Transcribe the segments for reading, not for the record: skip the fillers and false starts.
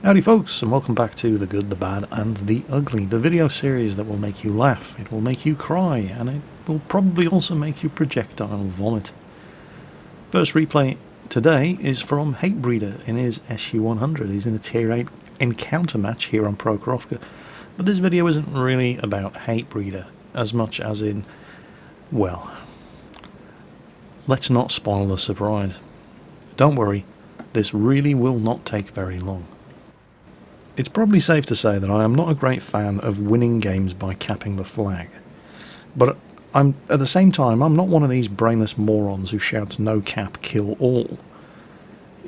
Howdy folks, and welcome back to The Good, the Bad and the Ugly, the video series that will make you laugh, it will make you cry, and it will probably also make you projectile vomit. First replay today is from Hatebreeder in his SU-100. He's in a Tier 8 encounter match here on Prokhorovka, but this video isn't really about Hatebreeder as much as in, well, let's not spoil the surprise. Don't worry, this really will not take very long. It's probably safe to say that I am not a great fan of winning games by capping the flag, but at the same time I'm not one of these brainless morons who shouts no cap, kill all.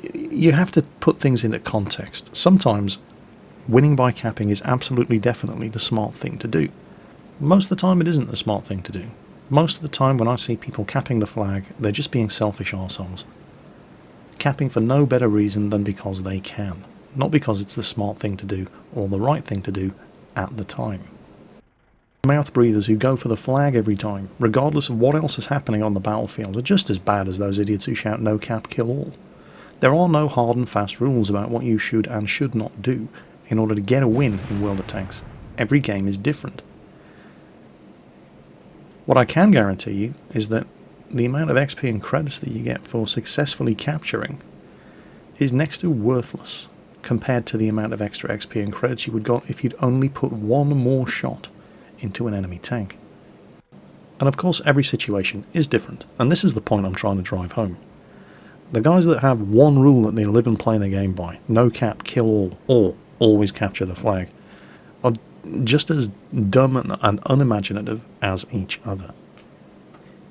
You have to put things into context. Sometimes winning by capping is absolutely definitely the smart thing to do. Most of the time it isn't the smart thing to do. Most of the time when I see people capping the flag, they're just being selfish arseholes. Capping for no better reason than because they can. Not because it's the smart thing to do or the right thing to do at the time. Mouth breathers who go for the flag every time, regardless of what else is happening on the battlefield, are just as bad as those idiots who shout no cap, kill all. There are no hard and fast rules about what you should and should not do in order to get a win in World of Tanks. Every game is different. What I can guarantee you is that the amount of XP and credits that you get for successfully capturing is next to worthless compared to the amount of extra XP and credits you would got if you'd only put one more shot into an enemy tank. And of course every situation is different, and this is the point I'm trying to drive home. The guys that have one rule that they live and play the game by, no cap, kill all, or always capture the flag, are just as dumb and unimaginative as each other.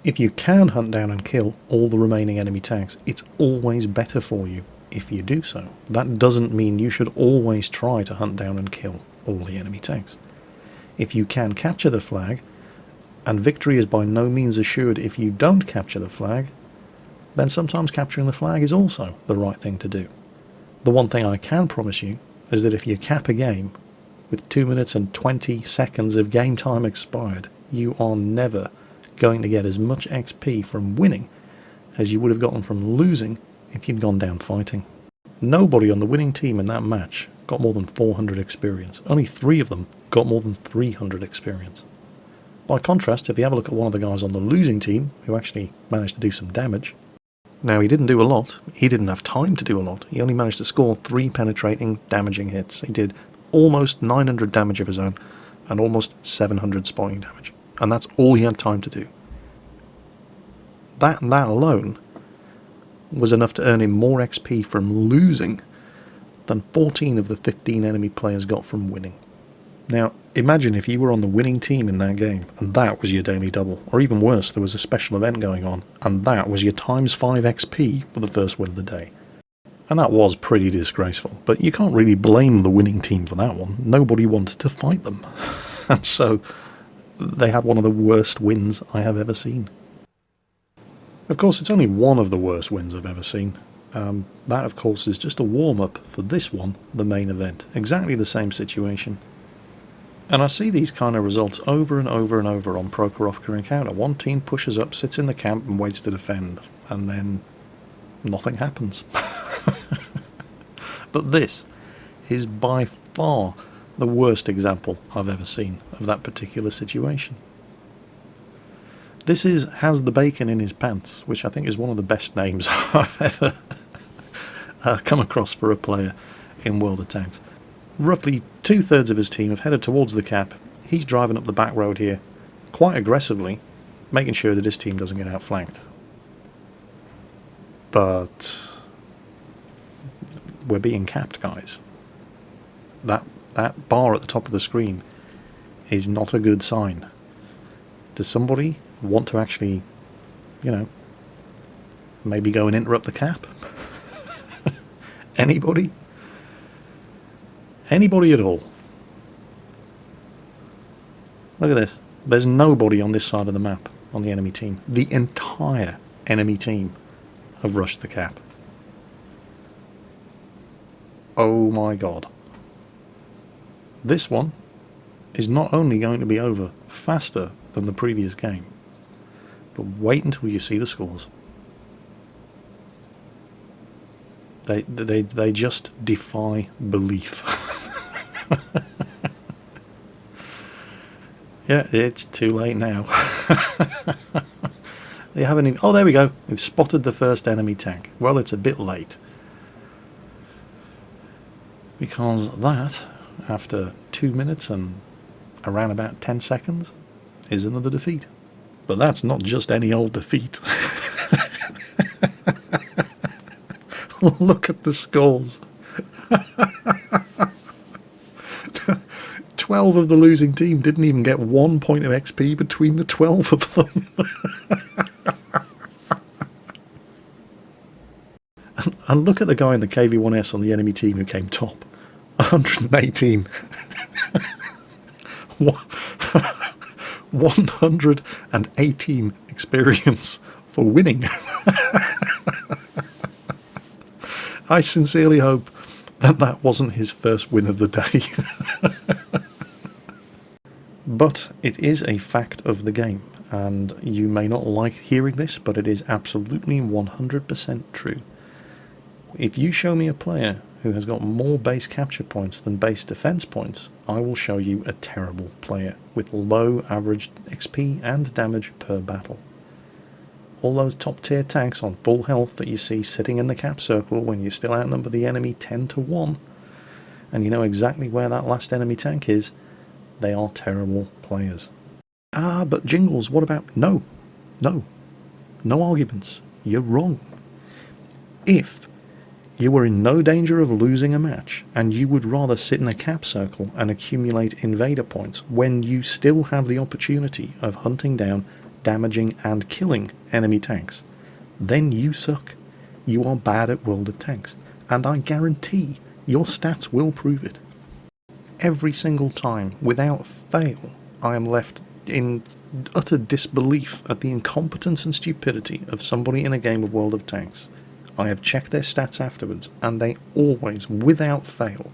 If you can hunt down and kill all the remaining enemy tanks, it's always better for you if you do so. That doesn't mean you should always try to hunt down and kill all the enemy tanks. If you can capture the flag, and victory is by no means assured if you don't capture the flag, then sometimes capturing the flag is also the right thing to do. The one thing I can promise you is that if you cap a game with 2 minutes and 20 seconds of game time expired, you are never going to get as much XP from winning as you would have gotten from losing if you'd gone down fighting. Nobody on the winning team in that match got more than 400 experience. Only 3 of them got more than 300 experience. By contrast, if you have a look at one of the guys on the losing team who actually managed to do some damage, now he didn't do a lot, he didn't have time to do a lot, he only managed to score 3 penetrating, damaging hits. He did almost 900 damage of his own and almost 700 spotting damage, and that's all he had time to do. That alone was enough to earn him more XP from losing than 14 of the 15 enemy players got from winning. Now, imagine if you were on the winning team in that game, and that was your daily double, or even worse, there was a special event going on, and that was your times 5 XP for the first win of the day. And that was pretty disgraceful, but you can't really blame the winning team for that one. Nobody wanted to fight them. And so, they had one of the worst wins I have ever seen. Of course, it's only one of the worst wins I've ever seen. That, of course, is just a warm-up for this one, the main event. Exactly the same situation. And I see these kind of results over and over and over on Prokhorovka Encounter. One team pushes up, sits in the camp and waits to defend, and then nothing happens. But this is by far the worst example I've ever seen of that particular situation. This has the bacon in his pants, which I think is one of the best names I've ever come across for a player in World of Tanks. Roughly 2/3 of his team have headed towards the cap. He's driving up the back road here quite aggressively, making sure that his team doesn't get outflanked. But we're being capped, guys. That bar at the top of the screen is not a good sign. Does somebody want to actually, maybe go and interrupt the cap? Anybody? Anybody at all? Look at this. There's nobody on this side of the map on the enemy team. The entire enemy team have rushed the cap. Oh my god. This one is not only going to be over faster than the previous game, but wait until you see the scores. They just defy belief. Yeah, it's too late now. They haven't even... Oh, there we go. They've spotted the first enemy tank. Well, it's a bit late. Because that, after 2 minutes and around about 10 seconds, is another defeat. But that's not just any old defeat. Look at the scores. 12 of the losing team didn't even get 1 point of XP between the 12 of them. And look at the guy in the KV-1S on the enemy team who came top. 118. 118 experience for winning. I sincerely hope that wasn't his first win of the day. But it is a fact of the game, and you may not like hearing this, but it is absolutely 100% true. If you show me a player who has got more base capture points than base defense points, I will show you a terrible player with low average XP and damage per battle. All those top tier tanks on full health that you see sitting in the cap circle when you still outnumber the enemy 10 to 1, and you know exactly where that last enemy tank is, they are terrible players. Ah, but Jingles, what about... No arguments. You're wrong. If you were in no danger of losing a match, and you would rather sit in a cap circle and accumulate invader points when you still have the opportunity of hunting down, damaging and killing enemy tanks, then you suck. You are bad at World of Tanks, and I guarantee your stats will prove it. Every single time, without fail, I am left in utter disbelief at the incompetence and stupidity of somebody in a game of World of Tanks. I have checked their stats afterwards, and they always, without fail,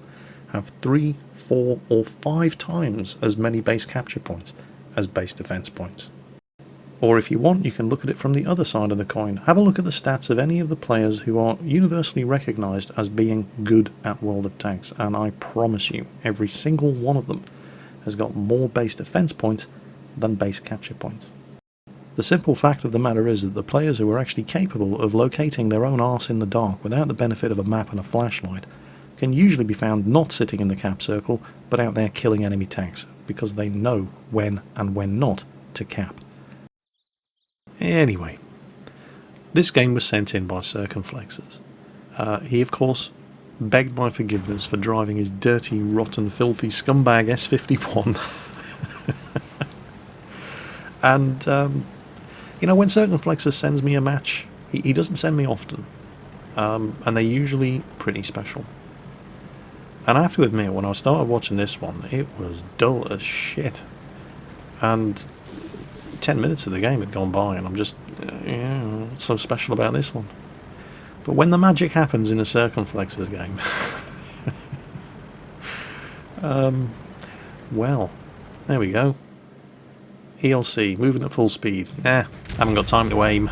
have 3, 4 or 5 times as many base capture points as base defense points. Or if you want, you can look at it from the other side of the coin. Have a look at the stats of any of the players who are universally recognised as being good at World of Tanks, and I promise you, every single one of them has got more base defense points than base capture points. The simple fact of the matter is that the players who are actually capable of locating their own arse in the dark without the benefit of a map and a flashlight can usually be found not sitting in the cap circle, but out there killing enemy tanks, because they know when and when not to cap. Anyway, this game was sent in by Circumflexes. He, of course, begged my forgiveness for driving his dirty, rotten, filthy scumbag S51. And, you know, when Circumflexes sends me a match, he doesn't send me often, and they're usually pretty special. And I have to admit, when I started watching this one, it was dull as shit. And 10 minutes of the game had gone by, and I'm just, yeah, what's so special about this one? But when the magic happens in a Circumflexes game, well, there we go. ELC, moving at full speed. Haven't got time to aim.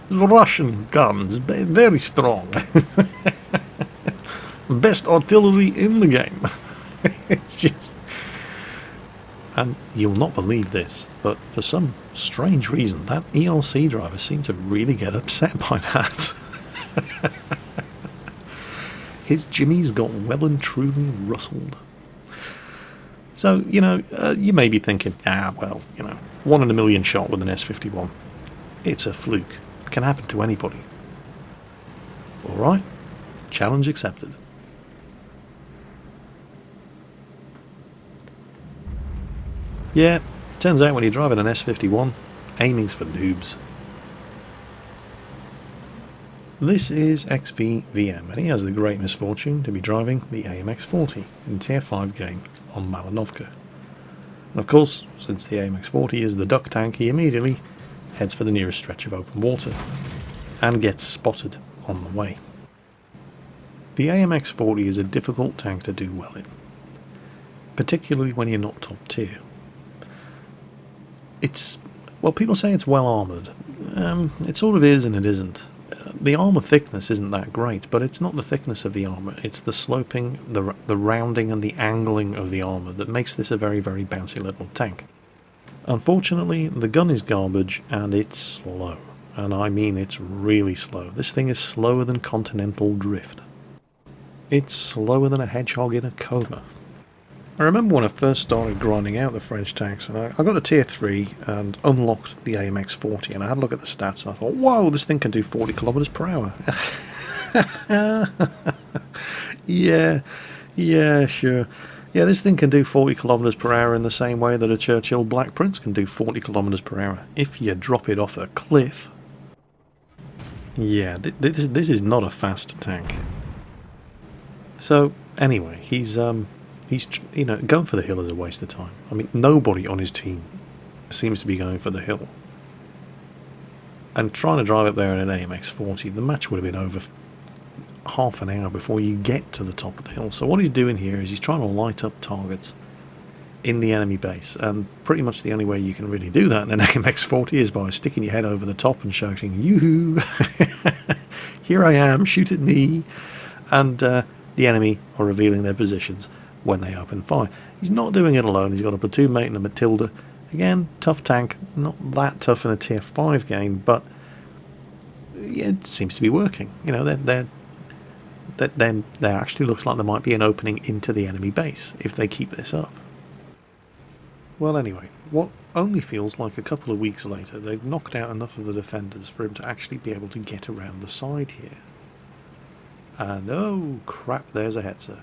Russian guns, very strong. Best artillery in the game. It's just... And you'll not believe this, but for some strange reason, that ELC driver seemed to really get upset by that. His jimmies got well and truly rustled. So, you know, you may be thinking, well, you know, 1 in a million shot with an S51. It's a fluke. It can happen to anybody. Alright, challenge accepted. Yeah, turns out when you're driving an S51, aiming's for noobs. This is XVVM, and he has the great misfortune to be driving the AMX-40 in Tier 5 game on Malinovka. And of course, since the AMX-40 is the duck tank, he immediately heads for the nearest stretch of open water, and gets spotted on the way. The AMX-40 is a difficult tank to do well in, particularly when you're not top tier. It's Well, people say it's well armoured. It sort of is and it isn't. The armour thickness isn't that great, but it's not the thickness of the armour, it's the sloping, the rounding and the angling of the armour that makes this a very, very bouncy little tank. Unfortunately, the gun is garbage and it's slow. And I mean it's really slow. This thing is slower than Continental Drift. It's slower than a hedgehog in a coma. I remember when I first started grinding out the French tanks, and I got a tier 3 and unlocked the AMX-40, and I had a look at the stats and I thought, whoa, this thing can do 40 kilometers per hour. Yeah, sure. Yeah, this thing can do 40 kilometers per hour in the same way that a Churchill Black Prince can do 40 kilometers per hour. If you drop it off a cliff. Yeah, this is not a fast tank. So, anyway, he's going for the hill is a waste of time. I mean, nobody on his team seems to be going for the hill. And trying to drive up there in an AMX-40, the match would have been over half an hour before you get to the top of the hill. So what he's doing here is he's trying to light up targets in the enemy base, and pretty much the only way you can really do that in an AMX-40 is by sticking your head over the top and shouting, "Yoo-hoo! Here I am, shoot at me!" And the enemy are revealing their positions when they open fire. He's not doing it alone. He's got a platoon mate and a Matilda. Again, tough tank, not that tough in a tier 5 game, but it seems to be working. You know, there actually looks like there might be an opening into the enemy base if they keep this up. Well, anyway, what only feels like a couple of weeks later, they've knocked out enough of the defenders for him to actually be able to get around the side here. And oh crap, there's a Hetzer.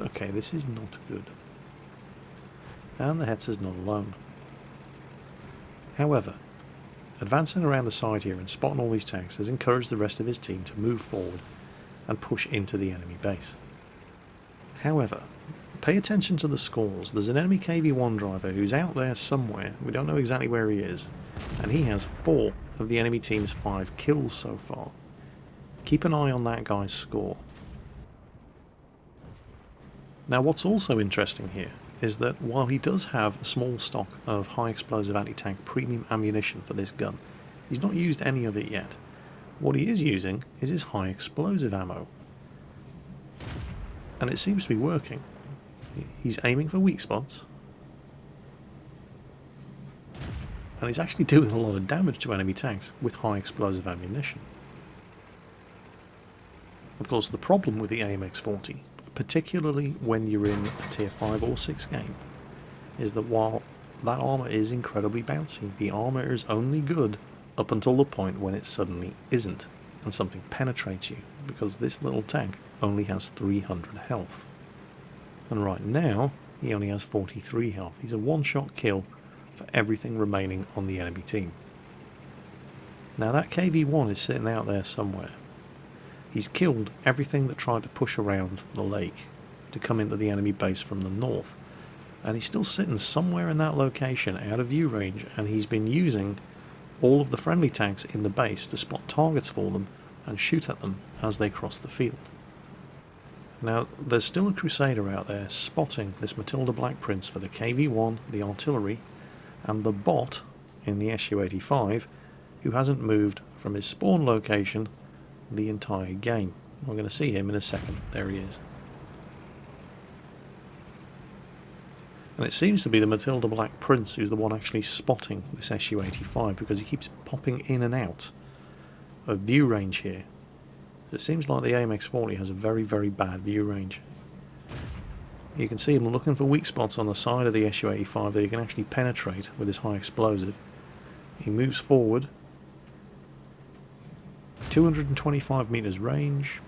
Okay, this is not good. And the Hetzer's not alone. However, advancing around the side here and spotting all these tanks has encouraged the rest of his team to move forward and push into the enemy base. However, pay attention to the scores. There's an enemy KV-1 driver who's out there somewhere. We don't know exactly where he is. And he has 4 of the enemy team's 5 kills so far. Keep an eye on that guy's score. Now what's also interesting here is that while he does have a small stock of high explosive anti-tank premium ammunition for this gun, he's not used any of it yet. What he is using is his high explosive ammo. And it seems to be working. He's aiming for weak spots. And he's actually doing a lot of damage to enemy tanks with high explosive ammunition. Of course, the problem with the AMX-40, particularly when you're in a tier 5 or 6 game, is that while that armour is incredibly bouncy, the armour is only good up until the point when it suddenly isn't, and something penetrates you, because this little tank only has 300 health. And right now, he only has 43 health. He's a one-shot kill for everything remaining on the enemy team. Now that KV-1 is sitting out there somewhere. He's killed everything that tried to push around the lake to come into the enemy base from the north. And he's still sitting somewhere in that location out of view range, and he's been using all of the friendly tanks in the base to spot targets for them and shoot at them as they cross the field. Now, there's still a Crusader out there spotting this Matilda Black Prince for the KV-1, the artillery, and the bot in the Su-85, who hasn't moved from his spawn location the entire game. We're going to see him in a second. There he is. And it seems to be the Matilda Black Prince who's the one actually spotting this Su-85, because he keeps popping in and out of view range here. It seems like the AMX-40 has a very, very bad view range. You can see him looking for weak spots on the side of the Su-85 that he can actually penetrate with his high explosive. He moves forward. 225 meters range,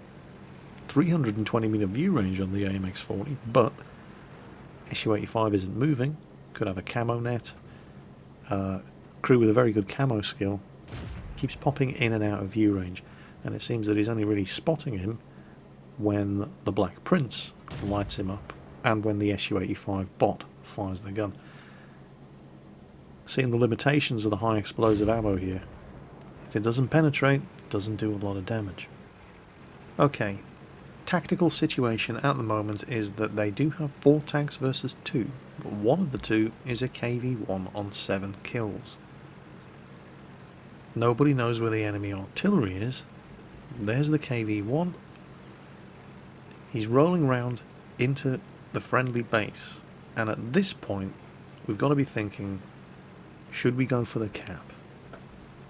320 meter view range on the AMX-40, but Su-85 isn't moving. Could have a camo net. Crew with a very good camo skill keeps popping in and out of view range, and it seems that he's only really spotting him when the Black Prince lights him up and when the Su-85 bot fires the gun. Seeing the limitations of the high explosive ammo here, if it doesn't penetrate, it doesn't do a lot of damage. Okay, tactical situation at the moment is that they do have 4 tanks versus 2, but one of the 2 is a KV-1 on 7 kills. Nobody knows where the enemy artillery is. There's the KV-1. He's rolling round into the friendly base, and at this point we've got to be thinking, should we go for the cap?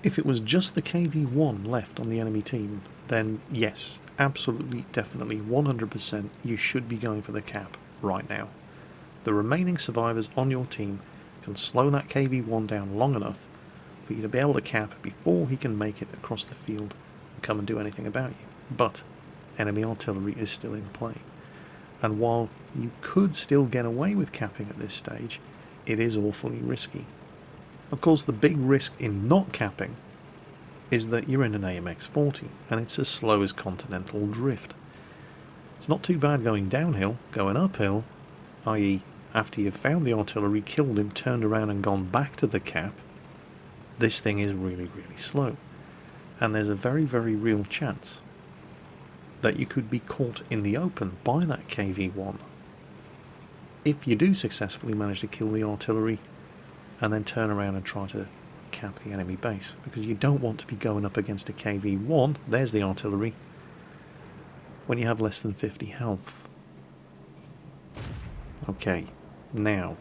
If it was just the KV-1 left on the enemy team, then yes, absolutely, definitely, 100% you should be going for the cap right now. The remaining survivors on your team can slow that KV-1 down long enough for you to be able to cap before he can make it across the field and come and do anything about you. But enemy artillery is still in play. And while you could still get away with capping at this stage, it is awfully risky. Of course, the big risk in not capping is that you're in an AMX-40 and it's as slow as continental drift. It's not too bad going downhill. Going uphill, i.e. after you've found the artillery, killed him, turned around and gone back to the cap, this thing is really, really slow. And there's a very, very real chance that you could be caught in the open by that KV-1 if you do successfully manage to kill the artillery and then turn around and try to cap the enemy base, because you don't want to be going up against a KV-1, there's the artillery, when you have less than 50 health. Okay, now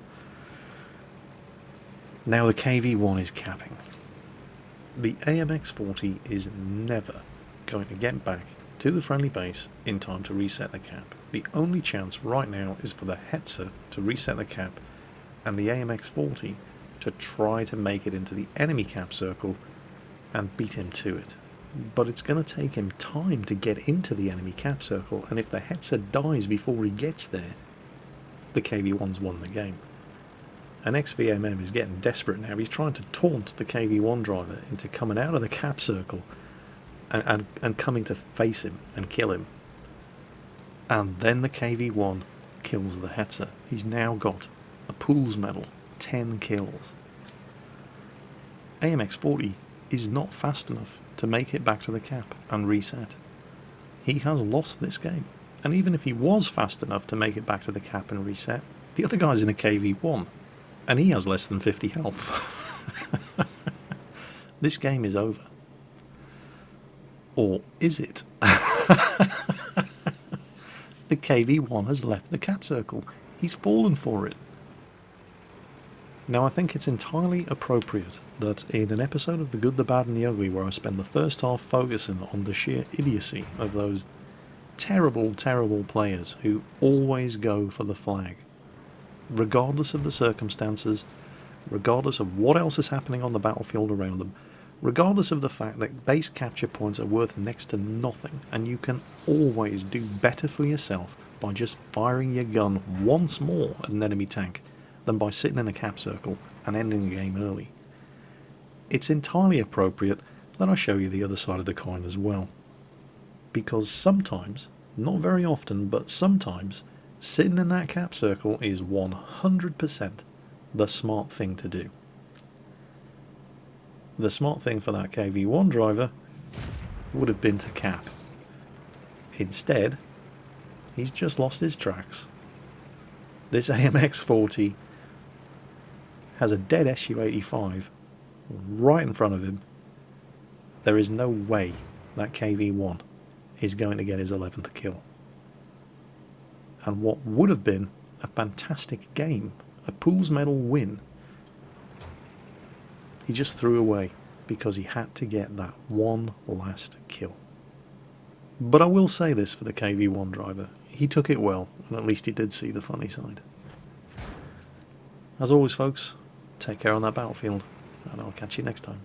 the KV-1 is capping. The AMX-40 is never going to get back to the friendly base in time to reset the cap. The only chance right now is for the Hetzer to reset the cap and the AMX-40 to try to make it into the enemy cap circle and beat him to it. But it's going to take him time to get into the enemy cap circle, and if the Hetzer dies before he gets there, the KV-1's won the game. And XVMM is getting desperate now. He's trying to taunt the KV-1 driver into coming out of the cap circle and coming to face him and kill him. And then the KV-1 kills the Hetzer. He's now got a Pools medal, 10 kills. AMX-40 is not fast enough to make it back to the cap and reset. He has lost this game. And even if he was fast enough to make it back to the cap and reset, the other guy's in a KV-1 and he has less than 50 health. This game is over. Or is it? The KV-1 has left the cap circle. He's fallen for it. Now, I think it's entirely appropriate that in an episode of The Good, the Bad and the Ugly, where I spend the first half focusing on the sheer idiocy of those terrible, terrible players who always go for the flag, regardless of the circumstances, regardless of what else is happening on the battlefield around them, regardless of the fact that base capture points are worth next to nothing, and you can always do better for yourself by just firing your gun once more at an enemy tank than by sitting in a cap circle and ending the game early. It's entirely appropriate that I show you the other side of the coin as well. Because sometimes, not very often, but sometimes, sitting in that cap circle is 100% the smart thing to do. The smart thing for that KV-1 driver would have been to cap. Instead, he's just lost his tracks. This AMX-40 has a dead Su-85 right in front of him. There is no way that KV-1 is going to get his 11th kill. And what would have been a fantastic game, a Pools medal win, he just threw away because he had to get that one last kill. But I will say this for the KV-1 driver, he took it well, and at least he did see the funny side. As always folks, take care on that battlefield, and I'll catch you next time.